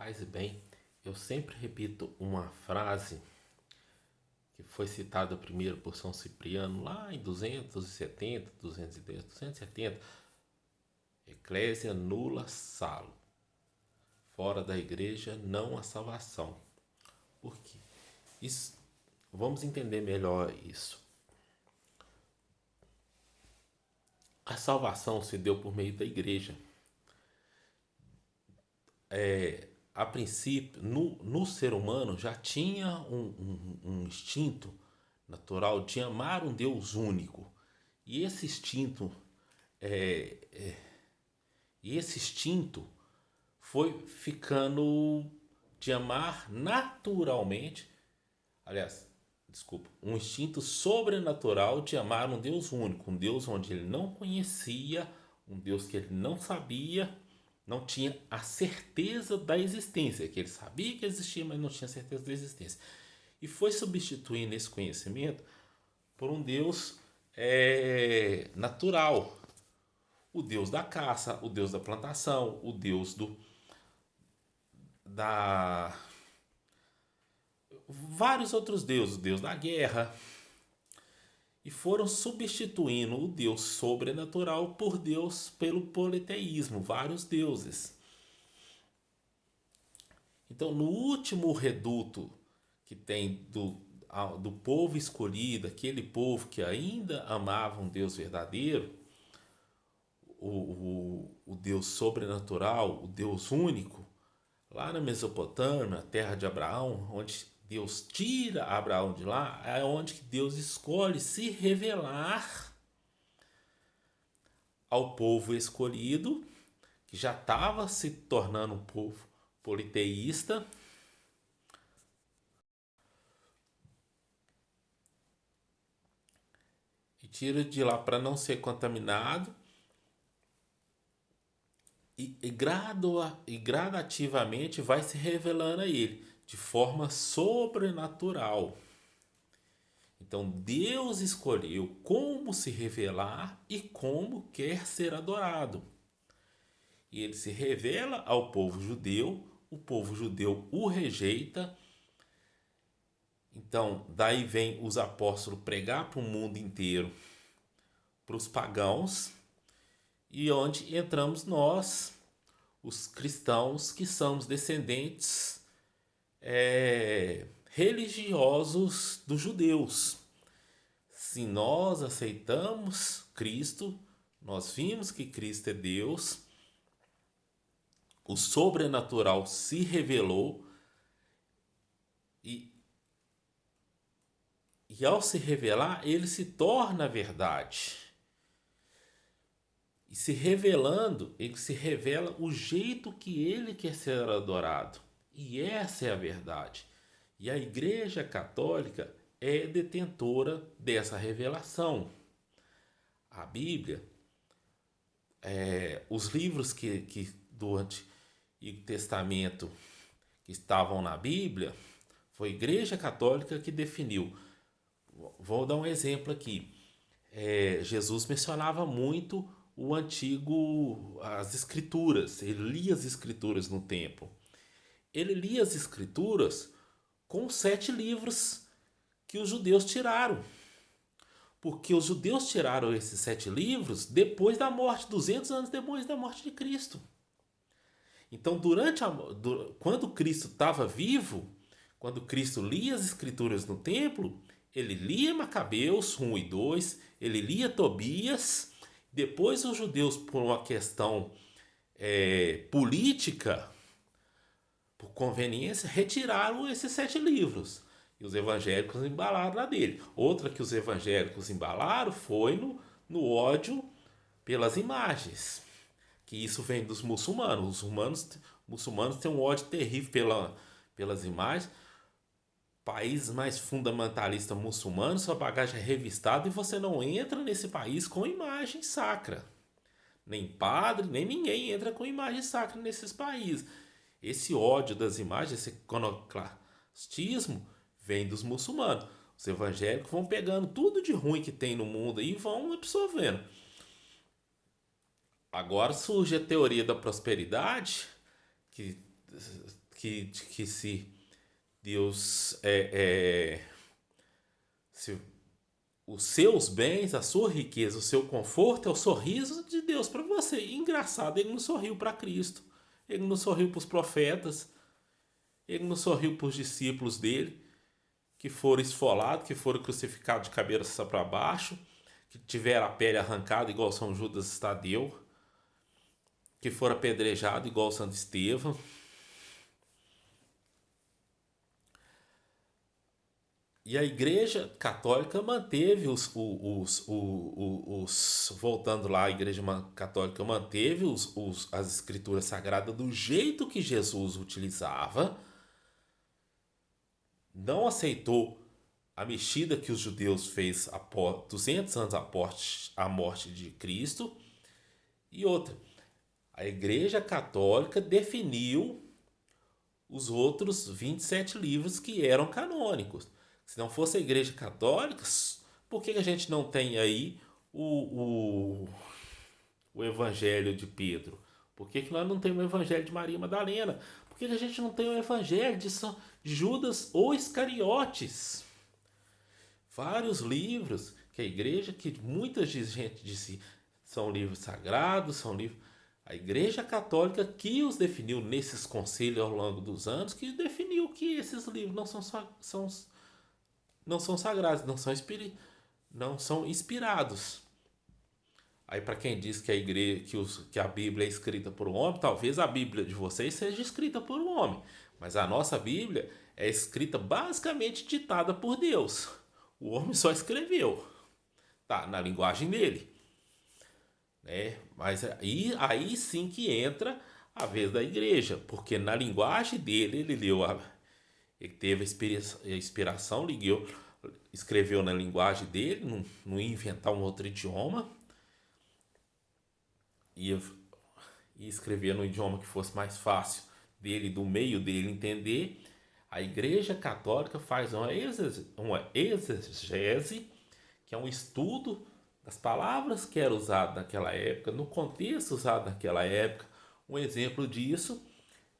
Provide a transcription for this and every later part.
Paz e bem, eu sempre repito uma frase que foi citada primeiro por São Cipriano lá em 270, 210, 270, Ecclesia nulla salvo. Fora da igreja não há salvação. Por quê? Isso, vamos entender melhor isso. A salvação se deu por meio da igreja. A princípio, no ser humano já tinha um instinto natural de amar um Deus único. E esse instinto, é, é, e esse instinto foi ficando de amar naturalmente, aliás, desculpa, um instinto sobrenatural de amar um Deus único, um Deus onde ele não conhecia, um Deus que ele não sabia, não tinha a certeza da existência, que ele sabia que existia, mas não tinha certeza da existência. E foi substituindo esse conhecimento por um Deus natural, o Deus da caça, o Deus da plantação, o Deus da vários outros deuses, o Deus da guerra, e foram substituindo o Deus sobrenatural por Deus pelo politeísmo, vários deuses. Então, no último reduto que tem do povo escolhido, aquele povo que ainda amava um Deus verdadeiro, o Deus sobrenatural, o Deus único, lá na Mesopotâmia, terra de Abraão, onde Deus tira Abraão de lá, é onde Deus escolhe se revelar ao povo escolhido, que já estava se tornando um povo politeísta, e tira de lá para não ser contaminado, e gradativamente vai se revelando a ele de forma sobrenatural. Então Deus escolheu como se revelar e como quer ser adorado. E ele se revela ao povo judeu, o povo judeu o rejeita. Então daí vem os apóstolos pregar para o mundo inteiro, para os pagãos, e onde entramos nós, os cristãos, que somos descendentes religiosos dos judeus. Se nós aceitamos Cristo, nós vimos que Cristo é Deus, o sobrenatural se revelou e, e ao se revelar, ele se torna verdade. E se revelando, ele se revela o jeito que ele quer ser adorado. E essa é a verdade. E a Igreja Católica é detentora dessa revelação. A Bíblia, os livros que do Antigo Testamento que estavam na Bíblia, foi a Igreja Católica que definiu. Vou dar um exemplo aqui. Jesus mencionava muito o antigo, as escrituras. Ele lia as escrituras no templo. Ele lia as escrituras com 7 livros que os judeus tiraram. Porque os judeus tiraram esses 7 livros depois da morte, 200 anos depois da morte de Cristo. Então, quando Cristo estava vivo, quando Cristo lia as escrituras no templo, ele lia Macabeus 1 e 2, ele lia Tobias. Depois os judeus, por uma questão política, por conveniência, retiraram esses 7 livros. E os evangélicos embalaram lá dele. Outra que os evangélicos embalaram foi no ódio pelas imagens. Que isso vem dos muçulmanos. Os muçulmanos têm um ódio terrível pelas imagens. País mais fundamentalista muçulmano, sua bagagem é revistada e você não entra nesse país com imagem sacra. Nem padre, nem ninguém entra com imagem sacra nesses países. Esse ódio das imagens, esse iconoclastismo, vem dos muçulmanos. Os evangélicos vão pegando tudo de ruim que tem no mundo e vão absorvendo. Agora surge a teoria da prosperidade, que que se Deus se os seus bens, a sua riqueza, o seu conforto é o sorriso de Deus para você. E engraçado, ele não sorriu para Cristo, ele não sorriu para os profetas, ele não sorriu para os discípulos dele, que foram esfolados, que foram crucificados de cabeça para baixo, que tiveram a pele arrancada igual São Judas Tadeu, que foram apedrejados igual Santo Estevão. E a Igreja Católica manteve voltando lá, a Igreja Católica manteve as Escrituras Sagradas do jeito que Jesus utilizava, não aceitou a mexida que os judeus fez após 200 anos após a morte de Cristo. E outra, a Igreja Católica definiu os outros 27 livros que eram canônicos. Se não fosse a Igreja Católica, por que a gente não tem aí o Evangelho de Pedro? Por que nós não temos o Evangelho de Maria Madalena? Por que a gente não tem o Evangelho de Judas ou Iscariotes? Vários livros que a igreja, que muita gente disse são livros sagrados, são livros... A Igreja Católica que os definiu nesses concílios ao longo dos anos, que definiu que esses livros não são sagrados, não são inspirados. Aí para quem diz que a igreja, que a Bíblia é escrita por um homem, talvez a Bíblia de vocês seja escrita por um homem, mas a nossa Bíblia é escrita basicamente ditada por Deus. O homem só escreveu, tá na linguagem dele, né? Mas aí sim que entra a vez da igreja, porque na linguagem dele ele teve a inspiração, escreveu na linguagem dele, não ia inventar um outro idioma, ia escrever no idioma que fosse mais fácil dele, do meio dele entender. A Igreja Católica faz uma exegese, que é um estudo das palavras que eram usadas naquela época, no contexto usado naquela época. Um exemplo disso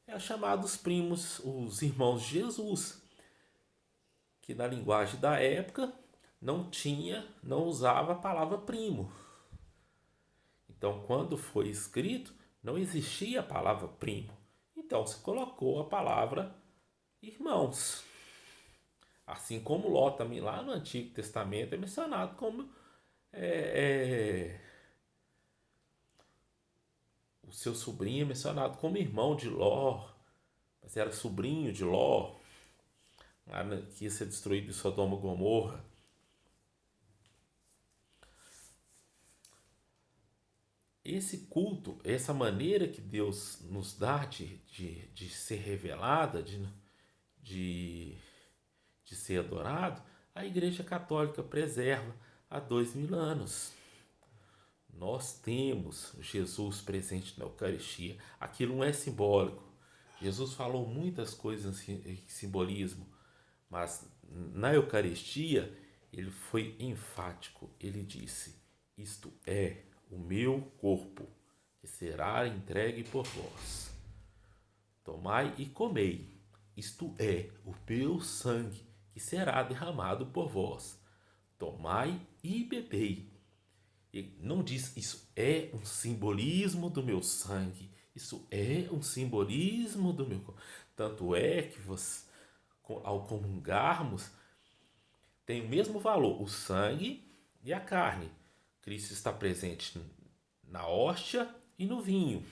é chamado os primos, os irmãos de Jesus, que na linguagem da época não usava a palavra primo. Então, quando foi escrito, não existia a palavra primo. Então, se colocou a palavra irmãos. Assim como Ló também lá no Antigo Testamento é mencionado como o seu sobrinho é mencionado como irmão de Ló, mas era sobrinho de Ló, que ia ser destruído em Sodoma e Gomorra. Esse culto, essa maneira que Deus nos dá de ser revelada, de ser adorado, a Igreja Católica preserva há 2000 anos. Nós temos Jesus presente na Eucaristia. Aquilo não é simbólico. Jesus falou muitas coisas em simbolismo, mas na Eucaristia ele foi enfático. Ele disse: isto é o meu corpo, que será entregue por vós. Tomai e comei. Isto é o meu sangue, que será derramado por vós. Tomai e bebei. Ele não diz isso é um simbolismo do meu sangue, isso é um simbolismo do meu corpo. Tanto é que ao comungarmos, tem o mesmo valor o sangue e a carne. Cristo está presente na hóstia e no vinho,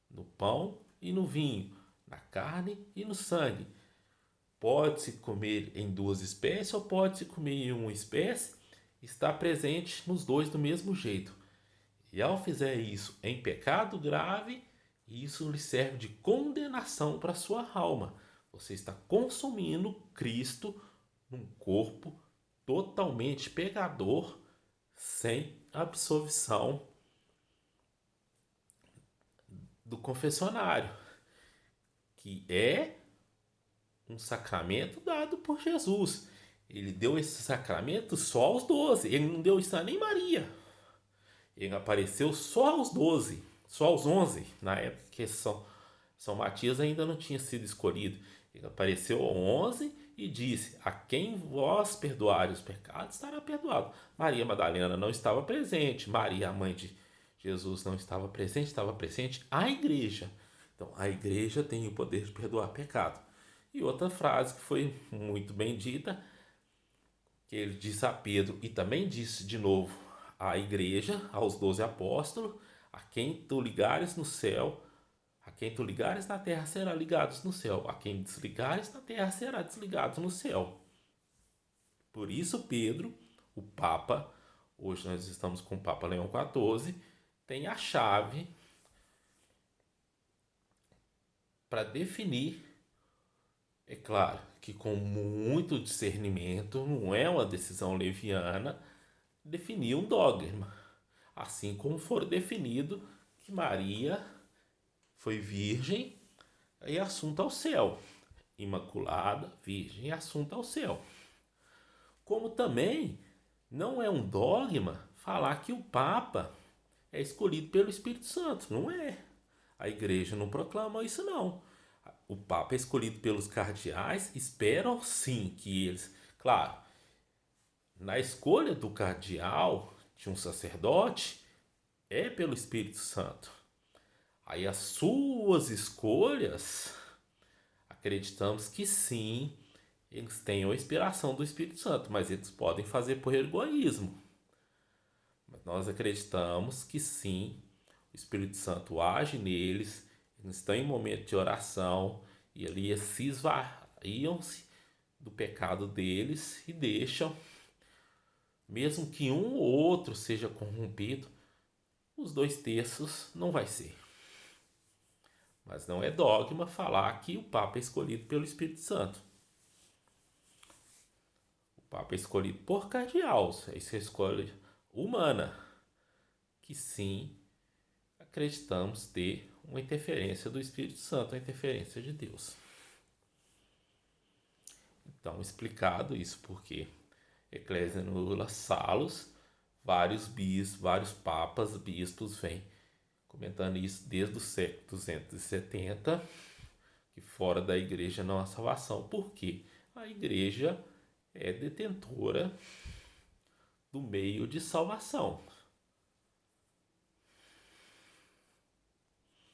no pão e no vinho, na carne e no sangue. Pode-se comer em duas espécies ou pode-se comer em uma espécie, está presente nos dois do mesmo jeito. E ao fizer isso em pecado grave, isso lhe serve de condenação para a sua alma. Você está consumindo Cristo num corpo totalmente pecador, sem absolvição do confessionário, que é um sacramento dado por Jesus. Ele deu esse sacramento só aos 12. Ele não deu isso a nem Maria. Ele apareceu só aos 12, só aos 11, na época que são São Matias ainda não tinha sido escolhido. Ele apareceu 11 e disse: a quem vós perdoarem os pecados estará perdoado. Maria Madalena não estava presente. Maria, a mãe de Jesus, não estava presente. Estava presente a igreja. Então, a igreja tem o poder de perdoar pecado. E outra frase que foi muito bem dita, que ele disse a Pedro e também disse de novo à igreja, aos 12 apóstolos: a quem tu ligares no céu, a quem tu ligares na terra será ligados no céu, a quem desligares na terra será desligado no céu. Por isso Pedro, o Papa, hoje nós estamos com o Papa Leão XIV, tem a chave para definir. É claro que com muito discernimento, não é uma decisão leviana, definir um dogma. Assim como for definido que Maria foi virgem e assunta ao céu. Imaculada, virgem e assunta ao céu. Como também não é um dogma falar que o Papa é escolhido pelo Espírito Santo. Não é. A igreja não proclama isso, não. O Papa é escolhido pelos cardeais, esperam sim que eles. Claro, na escolha do cardeal, de um sacerdote, é pelo Espírito Santo. Aí as suas escolhas, acreditamos que sim, eles têm a inspiração do Espírito Santo, mas eles podem fazer por egoísmo. Mas nós acreditamos que sim, o Espírito Santo age neles, eles estão em momento de oração e ali se esvaiam-se do pecado deles e deixam, mesmo que um ou outro seja corrompido, os 2/3 não vai ser. Mas não é dogma falar que o Papa é escolhido pelo Espírito Santo. O Papa é escolhido por cardeal, isso é escolha humana, que sim, acreditamos ter uma interferência do Espírito Santo, uma interferência de Deus. Então, explicado isso porque Ecclesia Nulla Salus, vários vários papas, bispos vêm comentando isso desde o século 270, que fora da igreja não há salvação. Por quê? A igreja é detentora do meio de salvação.